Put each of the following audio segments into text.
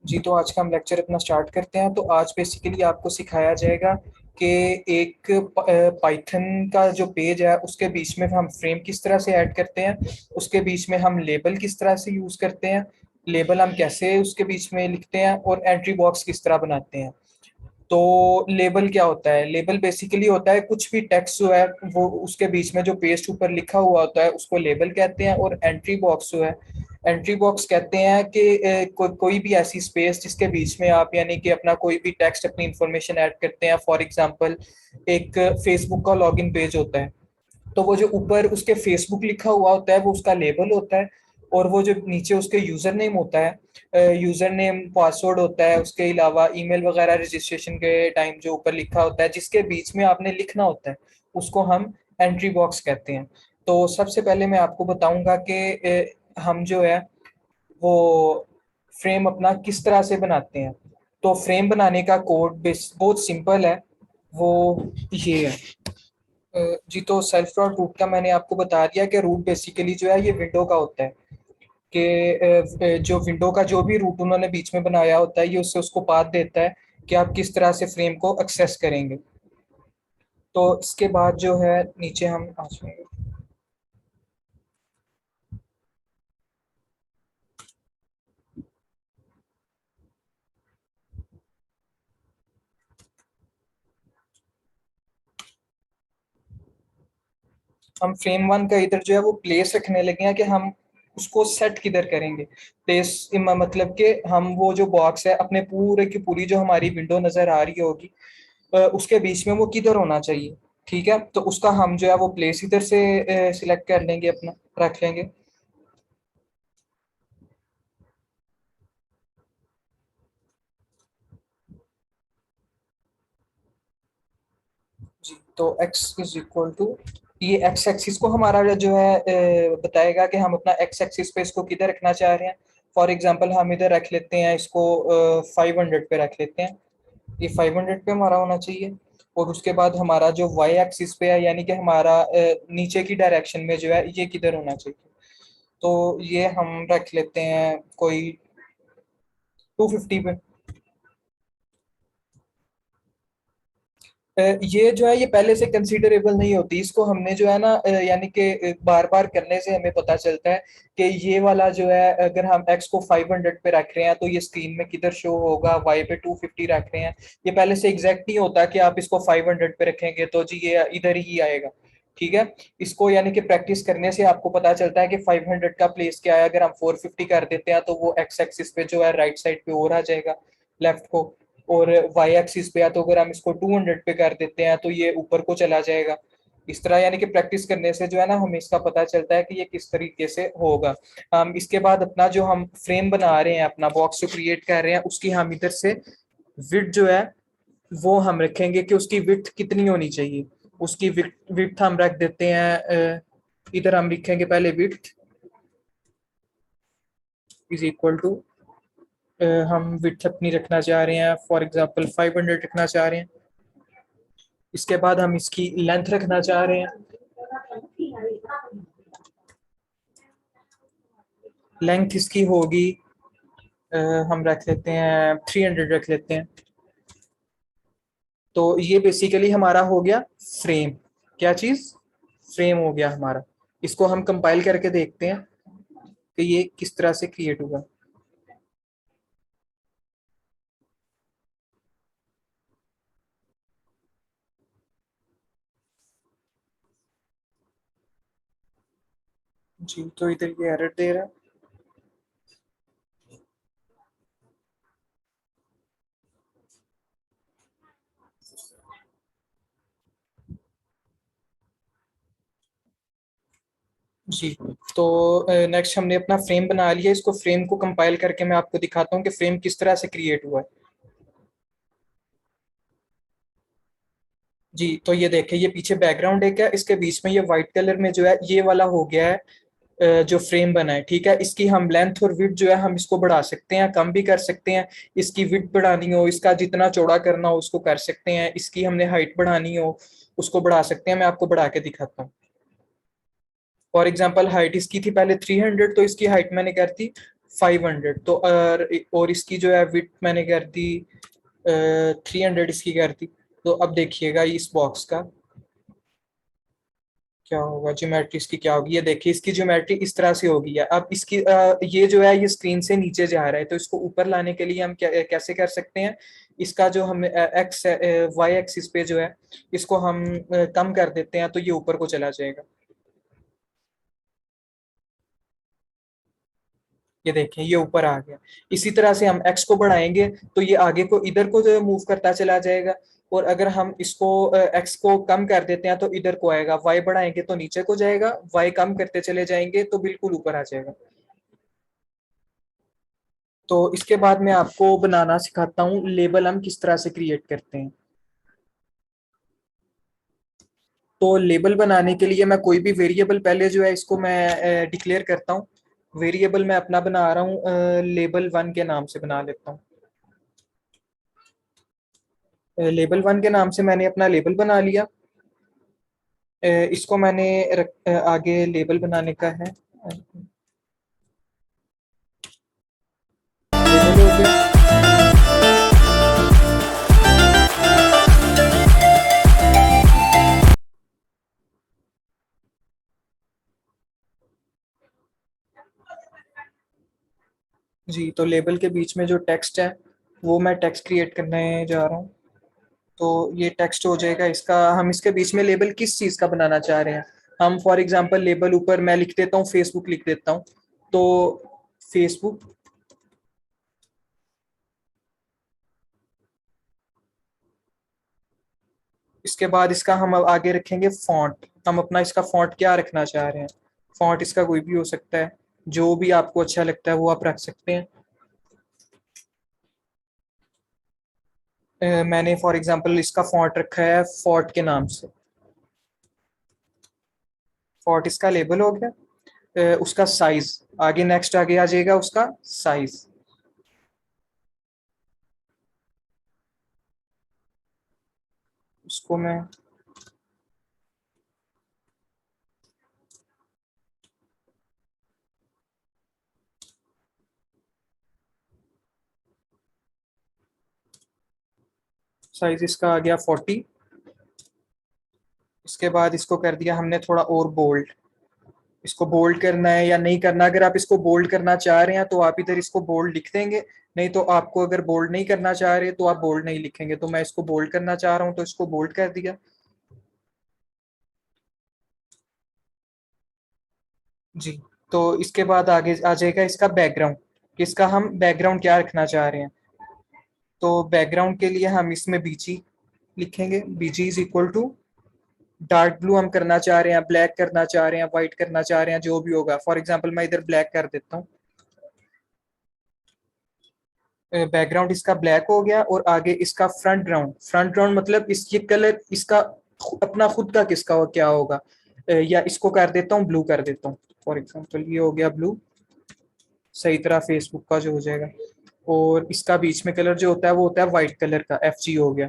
जी, तो आज का हम लेक्चर अपना स्टार्ट करते हैं। तो आज बेसिकली आपको सिखाया जाएगा कि एक पाइथन का जो पेज है उसके बीच में हम फ्रेम किस तरह से ऐड करते हैं, उसके बीच में हम लेबल किस तरह से यूज करते हैं, लेबल हम कैसे उसके बीच में लिखते हैं, और एंट्री बॉक्स किस तरह बनाते हैं। तो लेबल क्या होता है? लेबल बेसिकली होता है कुछ भी टेक्स्ट जो है वो उसके बीच में जो पेस्ट ऊपर लिखा हुआ होता है उसको लेबल कहते हैं। और एंट्री बॉक्स जो है, एंट्री बॉक्स कहते हैं कि कोई भी ऐसी स्पेस जिसके बीच में आप यानी कि अपना कोई भी टेक्स्ट, अपनी इंफॉर्मेशन ऐड करते हैं। फॉर एग्जांपल, एक फेसबुक का लॉगिन पेज होता है, तो वो जो ऊपर उसके फेसबुक लिखा हुआ होता है वो उसका लेबल होता है। और वो जो नीचे उसके यूजर नेम होता है, यूजर नेम पासवर्ड होता है, उसके अलावा ईमेल वगैरह रजिस्ट्रेशन के टाइम जो ऊपर लिखा होता है जिसके बीच में आपने लिखना होता है, उसको हम एंट्री बॉक्स कहते हैं। तो सबसे पहले मैं आपको बताऊंगा कि हम जो है वो फ्रेम अपना किस तरह से बनाते हैं। तो फ्रेम बनाने का कोड बेस बहुत सिंपल है, वो ये है। जी, तो सेल्फ डॉट रूट का मैंने आपको बता दिया कि रूट बेसिकली जो है ये विंडो का होता है। कि जो विंडो का जो भी रूट उन्होंने बीच में बनाया होता है ये उससे उसको पाथ देता है कि आप किस तरह से फ्रेम को एक्सेस करेंगे। तो इसके बाद जो है नीचे हम आ जाएंगे। हम फ्रेम वन का इधर जो है वो प्लेस रखने लगे हैं कि हम उसको सेट किधर करेंगे। प्लेस मतलब कि हम वो जो बॉक्स है अपने पूरे की पूरी जो हमारी विंडो नजर आ रही होगी, उसके बीच में वो किधर होना चाहिए। ठीक है, तो उसका हम जो है वो प्लेस इधर से सिलेक्ट कर लेंगे, अपना रख लेंगे। जी, तो x इज इक्वल टू, ये x एक्सिस को हमारा जो है बताएगा कि हम अपना x एक्सिस पे इसको किधर रखना चाह रहे हैं। फॉर एग्जांपल हम इधर रख लेते हैं इसको 500 पे रख लेते हैं। ये 500 पे हमारा होना चाहिए। और उसके बाद हमारा जो y एक्सिस पे है यानी कि हमारा नीचे की डायरेक्शन में जो है ये किधर होना चाहिए। तो ये हम रख लेते हैं कोई 250 पे। ये जो है ये पहले से कंसीडरेबल नहीं होती, इसको हमने जो है ना यानी कि बार बार करने से हमें पता चलता है कि ये वाला जो है अगर हम x को 500 पे रख रहे हैं तो ये स्क्रीन में किधर शो होगा, y पे 250 रख रहे हैं। ये पहले से एग्जैक्ट नहीं होता कि आप इसको 500 पे रखेंगे तो जी ये इधर ही आएगा। ठीक है, इसको यानी कि प्रैक्टिस करने से आपको पता चलता है कि 500 का प्लेस क्या है। अगर हम 450 कर देते हैं तो वो एक्स एक्सिस पे जो है राइट साइड पे और आ जाएगा, लेफ्ट को। और वाई एक्सिस पे है तो अगर हम इसको 200 पे कर देते हैं तो ये ऊपर को चला जाएगा। इस तरह यानी कि प्रैक्टिस करने से जो है ना हमें इसका पता चलता है कि ये किस तरीके से होगा। इसके बाद अपना जो हम फ्रेम बना रहे हैं, अपना बॉक्स जो क्रिएट कर रहे हैं उसकी हम इधर से विड्थ जो है वो हम रखेंगे कि उसकी विड्थ कितनी होनी चाहिए। उसकी विड्थ हम रख देते हैं इधर हम लिखेंगे पहले विड्थ इज इक्वल टू, हम विड्थ अपनी रखना चाह रहे हैं फॉर एग्जांपल 500 रखना चाह रहे हैं। इसके बाद हम इसकी लेंथ रखना चाह रहे हैं, लेंथ इसकी होगी हम रख लेते हैं 300 रख लेते हैं। तो ये बेसिकली हमारा हो गया फ्रेम। क्या चीज? फ्रेम हो गया हमारा। इसको हम कंपाइल करके देखते हैं कि ये किस तरह से क्रिएट हुआ। जी, तो इधर ये एरर दे रहा है। जी, तो नेक्स्ट हमने अपना फ्रेम बना लिया। इसको फ्रेम को कंपाइल करके मैं आपको दिखाता हूँ कि फ्रेम किस तरह से क्रिएट हुआ है। जी, तो ये देखें, ये पीछे बैकग्राउंड है क्या, इसके बीच में ये व्हाइट कलर में जो है ये वाला हो गया है जो फ्रेम बना है। ठीक है, इसकी हम लेंथ और विड्थ जो है हम इसको बढ़ा सकते हैं, कम भी कर सकते हैं। इसकी विड्थ बढ़ानी हो, इसका जितना चौड़ा करना हो उसको कर सकते हैं। इसकी हमने हाइट बढ़ानी हो उसको बढ़ा सकते हैं। मैं आपको बढ़ा के दिखाता हूँ। फॉर एग्जाम्पल हाइट इसकी थी पहले 300, तो इसकी हाइट मैंने कर दी 500, तो और इसकी जो है विड्थ मैंने कर दी 300 इसकी कर दी। तो अब देखिएगा इस बॉक्स का क्या होगा, ज्योमेट्री इसकी क्या होगी, ये देखिए इसकी ज्योमेट्री इस तरह से होगी है। अब इसकी ये जो है ये स्क्रीन से नीचे जा रहा है, तो इसको ऊपर लाने के लिए हम कैसे कर सकते हैं, इसका जो हम एक्स वाई एक्सिस पे जो है इसको हम कम कर देते हैं, तो ये ऊपर को चला जाएगा। ये देखें ये ऊपर आ गया। इसी तरह से हम एक्स को बढ़ाएंगे तो ये आगे को इधर को जो मूव करता चला जाएगा, और अगर हम इसको एक्स को कम कर देते हैं तो इधर को आएगा, वाई बढ़ाएंगे तो नीचे को जाएगा, वाई कम करते चले जाएंगे तो बिल्कुल ऊपर आ जाएगा। तो इसके बाद मैं आपको बनाना सिखाता हूँ लेबल हम किस तरह से क्रिएट करते हैं। तो लेबल बनाने के लिए मैं कोई भी वेरिएबल पहले जो है इसको मैं डिक्लेयर करता हूँ। वेरिएबल मैं अपना बना रहा हूँ लेबल 1 के नाम से बना लेता हूँ। लेबल 1 के नाम से मैंने अपना लेबल बना लिया। इसको मैंने आगे लेबल बनाने का है, लेबल हो गया। जी, तो लेबल के बीच में जो टेक्स्ट है वो मैं टेक्स्ट क्रिएट करने जा रहा हूँ। तो ये टेक्स्ट हो जाएगा इसका, हम इसके बीच में लेबल किस चीज़ का बनाना चाह रहे हैं। हम फॉर एग्जांपल लेबल ऊपर मैं लिख देता हूँ फेसबुक लिख देता हूँ, तो फेसबुक। इसके बाद इसका हम अब आगे रखेंगे फॉन्ट। हम अपना इसका फॉन्ट क्या रखना चाह रहे हैं, फॉन्ट इसका कोई भी हो सकता है, जो भी आपको अच्छा लगता है वो आप रख सकते हैं। मैंने फॉर एग्जांपल इसका फॉन्ट रखा है फॉर्ट के नाम से। फॉन्ट इसका लेबल हो गया। उसका साइज आगे नेक्स्ट आगे आ जाएगा, उसका साइज। उसको मैं साइज इसका आ गया 40। इसके बाद इसको कर दिया हमने थोड़ा और बोल्ड। इसको बोल्ड करना है या नहीं करना, अगर आप इसको बोल्ड करना चाह रहे हैं तो आप इधर इसको बोल्ड लिख देंगे, नहीं तो आपको अगर बोल्ड नहीं करना चाह रहे तो आप बोल्ड नहीं लिखेंगे। तो मैं इसको बोल्ड करना चाह रहा हूँ तो इसको बोल्ड कर दिया। जी, तो इसके बाद आगे आ जाएगा इसका बैकग्राउंड, इसका हम बैकग्राउंड क्या रखना चाह रहे हैं। तो बैकग्राउंड के लिए हम इसमें बीजी लिखेंगे, BG is equal to dark blue हम करना चाह रहे हैं, ब्लैक करना चाह रहे हैं, व्हाइट करना चाह रहे हैं, जो भी होगा। फॉर एग्जांपल मैं इधर ब्लैक कर देता हूँ। बैकग्राउंड इसका ब्लैक हो गया, और आगे इसका फ्रंट ग्राउंड, फ्रंट ग्राउंड मतलब इसकी कलर इसका अपना खुद का किसका हो क्या होगा, या इसको कर देता हूँ ब्लू कर देता हूँ। फॉर एग्जांपल ये हो गया ब्लू, सही तरह फेसबुक का जो हो जाएगा। और इसका बीच में कलर जो होता है वो होता है व्हाइट कलर का, एफ जी हो गया।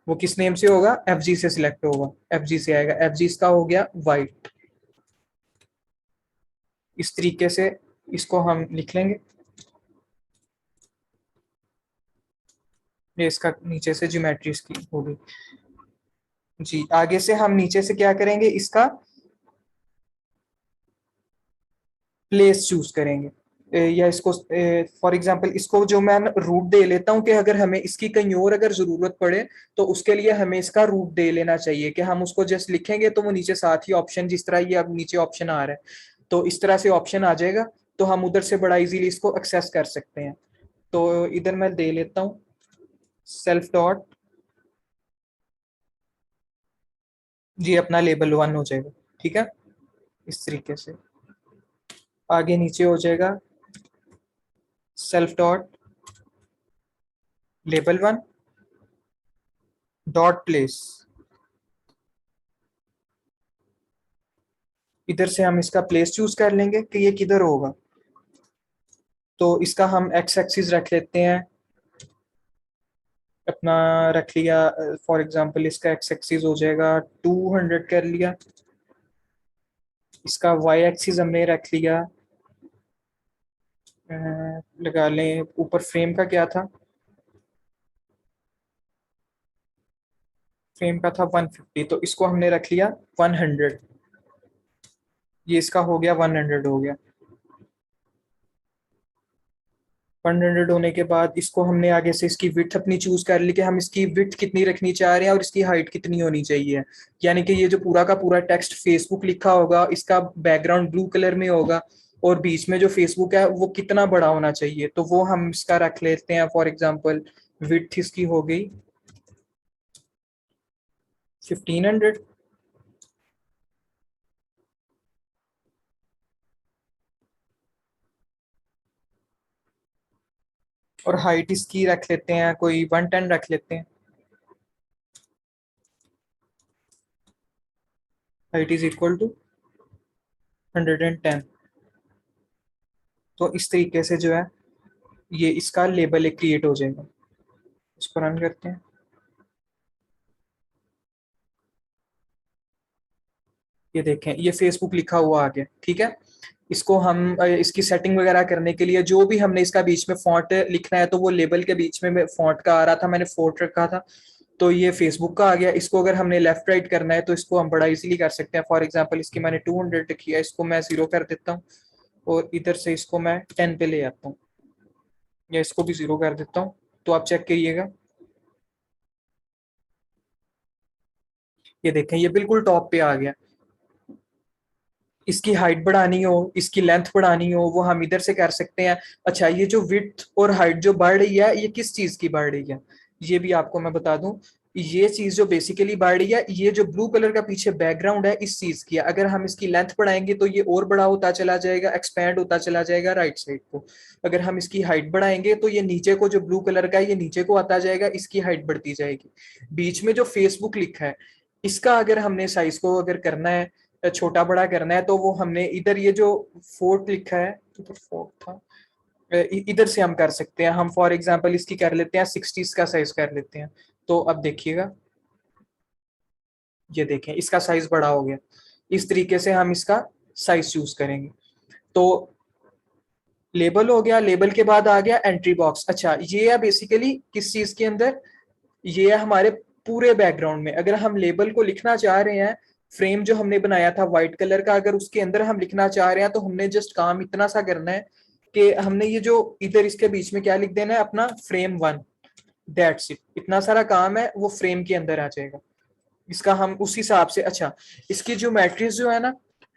वो किस नेम से होगा, एफ जी से सिलेक्ट होगा, एफ जी से आएगा, एफ जी इसका हो गया व्हाइट। इस तरीके से इसको हम लिख लेंगे। ये इसका नीचे से ज्योमेट्री इसकी होगी। जी, आगे से हम नीचे से क्या करेंगे, इसका प्लेस चूज करेंगे। या इसको फॉर एग्जांपल इसको जो मैं रूट दे लेता हूँ कि अगर हमें इसकी कहीं और अगर जरूरत पड़े तो उसके लिए हमें इसका रूट दे लेना चाहिए, कि हम उसको जस्ट लिखेंगे तो वो नीचे साथ ही ऑप्शन, जिस तरह ये अब नीचे ऑप्शन आ रहा है तो इस तरह से ऑप्शन आ जाएगा, तो हम उधर से बड़ा इजीली इसको एक्सेस कर सकते हैं। तो इधर मैं दे लेता हूँ सेल्फ डॉट, जी अपना लेबल 1 हो जाएगा। ठीक है, इस तरीके से आगे नीचे हो जाएगा self dot label 1 dot place. इधर से हम इसका प्लेस चूज कर लेंगे कि ये किधर होगा। तो इसका हम एक्स एक्सिस रख लेते हैं अपना, रख लिया फॉर एग्जांपल इसका एक्स एक्सिस हो जाएगा 200 कर लिया। इसका वाई एक्सिस हमने रख लिया लगा लें, ऊपर फ्रेम का क्या था, फ्रेम का था 150, तो इसको हमने रख लिया 100। ये इसका हो गया, 100 हो गया। 100 होने के बाद इसको हमने आगे से इसकी विड्थ अपनी चूज कर ली कि हम इसकी विड्थ कितनी रखनी चाह रहे हैं और इसकी हाइट कितनी होनी चाहिए। यानी कि ये जो पूरा का पूरा टेक्स्ट फेसबुक लिखा होगा, इसका बैकग्राउंड ब्लू कलर में होगा, और बीच में जो फेसबुक है वो कितना बड़ा होना चाहिए, तो वो हम इसका रख लेते हैं। फॉर एग्जाम्पल विड्थ इसकी हो गई 1500, और हाइट इसकी रख लेते हैं कोई 110 रख लेते हैं। Height is equal to 110। तो इस तरीके से जो है ये इसका लेबल एक क्रिएट हो जाएगा। इसको रन करते हैं। ये देखें, ये फेसबुक लिखा हुआ आ गया, ठीक है। इसको हम इसकी सेटिंग वगैरह करने के लिए जो भी हमने इसका बीच में फॉन्ट लिखना है, तो वो लेबल के बीच में फॉन्ट का आ रहा था, मैंने फोर्ट रखा था, तो ये फेसबुक का आ गया। इसको अगर हमने लेफ्ट राइट करना है तो इसको हम बड़ा इजीली कर सकते हैं। फॉर एग्जांपल इसकी मैंने 200 लिखी है, इसको मैं 0 कर देता हूँ, और इधर से इसको मैं 10 पे ले आता हूँ, या इसको भी 0 कर देता हूँ। तो आप चेक करिएगा, ये देखें ये बिल्कुल टॉप पे आ गया। इसकी हाइट बढ़ानी हो, इसकी लेंथ बढ़ानी हो, वो हम इधर से कर सकते हैं। अच्छा, ये जो विड्थ और हाइट जो बढ़ रही है, ये किस चीज की बढ़ रही है, ये भी आपको मैं बता दूं। ये चीज जो बेसिकली बढ़ रही है, ये जो ब्लू कलर का पीछे बैकग्राउंड है, इस चीज की है। अगर हम इसकी लेंथ बढ़ाएंगे तो ये और बड़ा होता चला जाएगा, एक्सपैंड होता चला जाएगा राइट साइड को। अगर हम इसकी हाइट बढ़ाएंगे तो ये नीचे को, जो ब्लू कलर का है, ये नीचे को आता जाएगा, इसकी हाइट बढ़ती जाएगी। बीच में जो फेसबुक लिखा है, इसका अगर हमने साइज को अगर करना है, छोटा बड़ा करना है, तो वो हमने इधर ये जो फोर्ट लिखा है, इधर फोर्ट था, इधर से हम कर सकते हैं। हम फॉर एग्जांपल इसकी कर लेते हैं 60 का साइज कर लेते हैं। तो अब देखिएगा, ये देखें इसका साइज बड़ा हो गया। इस तरीके से हम इसका साइज चूज करेंगे। तो लेबल हो गया, लेबल के बाद आ गया एंट्री बॉक्स। अच्छा, ये है बेसिकली किस चीज के अंदर, ये है हमारे पूरे बैकग्राउंड में। अगर हम लेबल को लिखना चाह रहे हैं, फ्रेम जो हमने बनाया था व्हाइट कलर का, अगर उसके अंदर हम लिखना चाह रहे हैं, तो हमने जस्ट काम इतना सा करना है कि हमने ये जो इधर इसके बीच में क्या लिख देना है, अपना frame 1। दैट्स इट, इतना सारा काम है, वो फ्रेम के अंदर आ जाएगा। इसका हम उस हिसाब से, अच्छा, इसकी जो मैट्रिक्स जो है ना,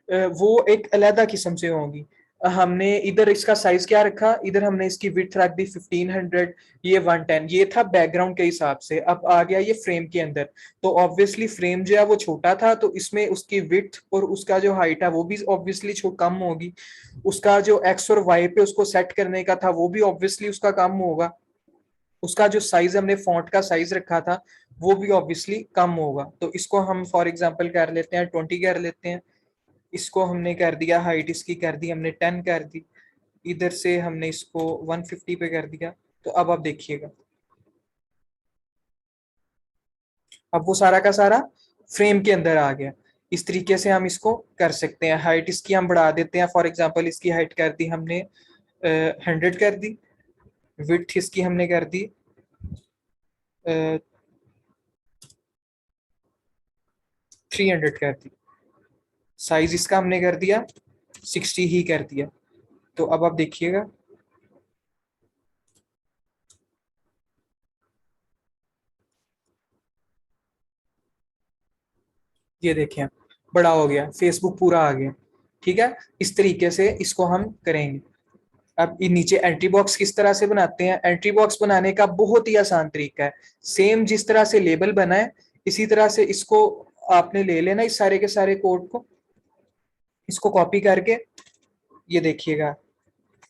वो एक अलग किस्म से होंगी। हमने इधर इसका साइज क्या रखा, इधर हमने इसकी विड्थ रख दी 1500, ये 110, ये था बैकग्राउंड के हिसाब से। अब आ गया ये फ्रेम के अंदर, तो ऑब्वियसली फ्रेम जो है वो छोटा था, तो इसमें उसकी विड्थ और उसका जो हाइट है वो भी ऑब्वियसली कम होगी। उसका जो एक्स और वाई पे उसको सेट करने का था, वो भी ऑब्वियसली उसका कम होगा। उसका जो साइज हमने फॉन्ट का साइज रखा था, वो भी ऑब्वियसली कम होगा। तो इसको हम फॉर एग्जांपल कर लेते हैं 20 कर लेते हैं। इसको हमने कर दिया, हाइट इसकी कर दी हमने 10 कर दी, इधर से हमने इसको 150 पे कर दिया। तो अब आप देखिएगा, अब वो सारा का सारा फ्रेम के अंदर आ गया। इस तरीके से हम इसको कर सकते हैं। हाइट इसकी हम बढ़ा देते हैं, फॉर एग्जांपल इसकी हाइट कर दी हमने 100 कर दी, विड्थ इसकी हमने कर दी 300 कर दी, साइज इसका हमने कर दिया 60 ही कर दिया। तो अब आप देखिएगा, ये देखें बड़ा हो गया, फेसबुक पूरा आ गया। ठीक है, इस तरीके से इसको हम करेंगे। अब ये नीचे एंट्री बॉक्स किस तरह से बनाते हैं, एंट्री बॉक्स बनाने का बहुत ही आसान तरीका है। सेम जिस तरह से लेबल बना है, इसी तरह से इसको आपने ले लेना, इस सारे के सारे कोड को, इसको कॉपी करके, ये देखिएगा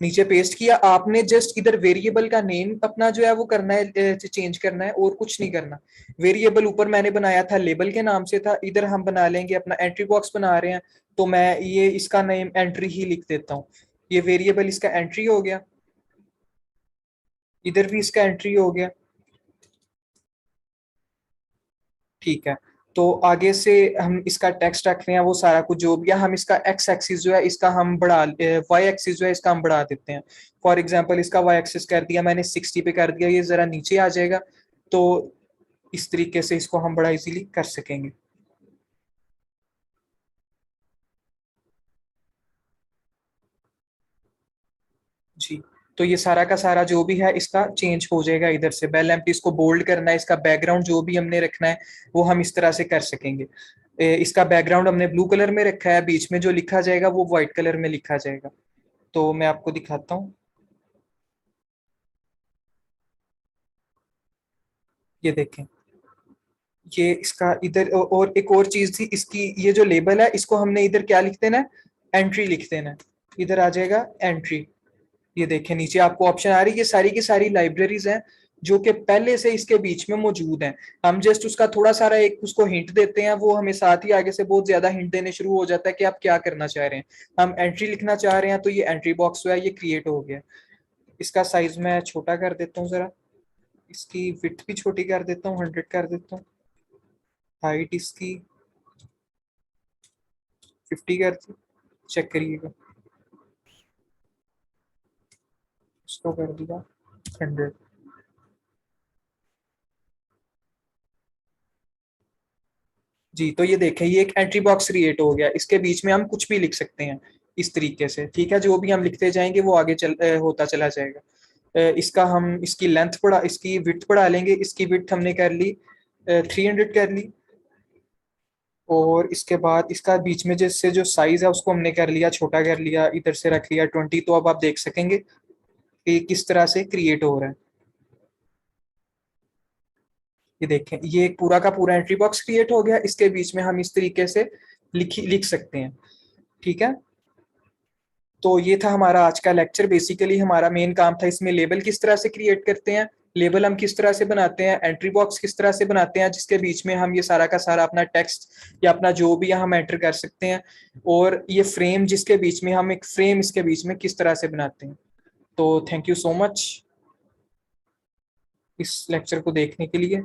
नीचे पेस्ट किया आपने। जस्ट इधर वेरिएबल का नेम अपना जो है वो करना है, चेंज करना है, और कुछ नहीं करना। वेरिएबल ऊपर मैंने बनाया था लेबल के नाम से था, इधर हम बना लेंगे अपना एंट्री बॉक्स बना रहे हैं, तो मैं ये इसका नेम एंट्री ही लिख देता हूँ। ये वेरिएबल इसका एंट्री हो गया, इधर भी इसका एंट्री हो गया। ठीक है, तो आगे से हम इसका टेक्स्ट रख रहे हैं, वो सारा कुछ जो भी है, हम इसका एक्स एक्सिस जो है इसका हम बढ़ा, वाई एक्सिस जो है इसका हम बढ़ा देते हैं। फॉर एग्जांपल इसका वाई एक्सिस कर दिया मैंने 60 पे कर दिया, ये जरा नीचे आ जाएगा। तो इस तरीके से इसको हम बड़ा इजीली कर सकेंगे। जी। तो ये सारा का सारा जो भी है इसका चेंज हो जाएगा, इधर से बेल एम्प्टी इसको बोल्ड करना है, इसका बैकग्राउंड जो भी हमने रखना है वो हम इस तरह से कर सकेंगे। इसका बैकग्राउंड हमने ब्लू कलर में रखा है, बीच में जो लिखा जाएगा वो व्हाइट कलर में लिखा जाएगा। तो मैं आपको दिखाता हूँ। ये देखें, ये इसका इधर और एक और चीज थी इसकी, ये जो लेबल है इसको हमने इधर क्या लिख देना है, एंट्री लिख देना है। इधर आ जाएगा एंट्री। ये देखें नीचे आपको ऑप्शन आ रही है, ये सारी की सारी लाइब्रेरीज हैं जो कि पहले से इसके बीच में मौजूद हैं। हम जस्ट उसका थोड़ा सारा एक उसको हिंट देते हैं, वो हमें साथ ही आगे से बहुत ज्यादा हिंट देने शुरू हो जाता है कि आप क्या करना चाह रहे हैं। हम एंट्री लिखना चाह रहे हैं तो ये एंट्री बॉक्स जो है ये क्रिएट हो गया। इसका साइज मैं छोटा कर देता हूँ जरा, इसकी विड्थ भी छोटी कर देता हूँ, 100 कर देता हूँ। हाइट इसकी 50 कर दी, चेक करिएगा, इसको कर दिया 100। जी, तो ये देखें ये एक एंट्री बॉक्स क्रिएट हो गया, इसके बीच में हम कुछ भी लिख सकते हैं इस तरीके से। ठीक है, जो भी हम लिखते जाएंगे वो आगे होता चला जाएगा। इसका हम इसकी लेंथ बढ़ा, इसकी विड्थ बढ़ा लेंगे। इसकी विड्थ हमने कर ली 300 कर ली। और इसके बाद इसका बीच में जैसे जो साइज है उसको हमने कर लिया, छोटा कर लिया, इधर से रख लिया 20। तो अब आप देख सकेंगे कि किस तरह से क्रिएट हो रहा है। ये देखें ये एक पूरा का पूरा एंट्री बॉक्स क्रिएट हो गया, इसके बीच में हम इस तरीके से लिख सकते हैं। ठीक है, तो ये था हमारा आज का लेक्चर। बेसिकली हमारा मेन काम था इसमें लेबल किस तरह से क्रिएट करते हैं, लेबल हम किस तरह से बनाते हैं, एंट्री बॉक्स किस तरह से बनाते हैं जिसके बीच में हम ये सारा का सारा अपना टेक्स्ट या अपना जो भी हम एंटर कर सकते हैं, और ये फ्रेम जिसके बीच में हम एक फ्रेम इसके बीच में किस तरह से बनाते हैं। तो थैंक यू सो मच इस लेक्चर को देखने के लिए।